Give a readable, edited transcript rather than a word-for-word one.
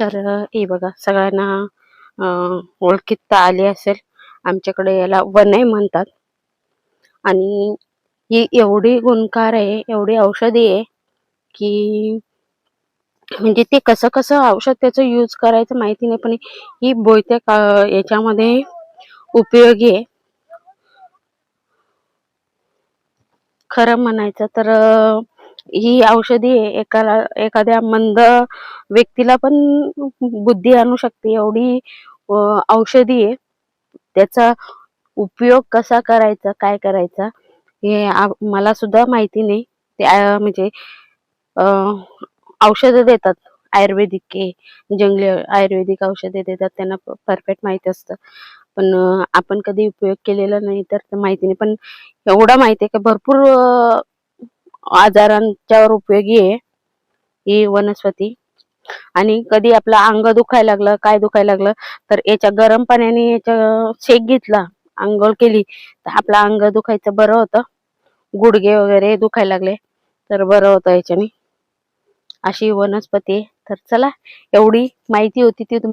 तर हे बघा सगळ्यांना ओळखीत आली असेल. आमच्याकडे याला वनई म्हणतात आणि ही एवढी गुणकार आहे, एवढी औषधी आहे की म्हणजे ते कसं कसं औषध त्याचं यूज करायचं माहिती नाही, पण ही बहुतेक याच्यामध्ये उपयोगी आहे. खरं म्हणायचं तर ही औषधी एखाद्या मंद व्यक्तीला पण बुद्धी आणू शकते, एवढी औषधी आहे. त्याचा उपयोग कसा करायचा, काय करायचा हे मला सुद्धा माहिती नाही. ते म्हणजे औषधं देतात आयुर्वेदिक, जंगली आयुर्वेदिक औषधे देतात, त्यांना परफेक्ट माहिती असतं. पण आपण कधी उपयोग केलेला नाही तर माहिती नाही. पण एवढं माहिती आहे की भरपूर आजारांच्यावर उपयोगी आहे ही वनस्पती. आणि कधी आपलं अंग दुखायला लागलं, काय दुखायला लागलं तर याच्या गरम पाण्याने याच्या शेक घेतला, अंघोळ केली तर आपलं अंग दुखायचं बरं होतं. गुडघे वगैरे दुखायला लागले तर बरं होतं याच्याने. अशी वनस्पती आहे. तर चला, एवढी माहिती होती ती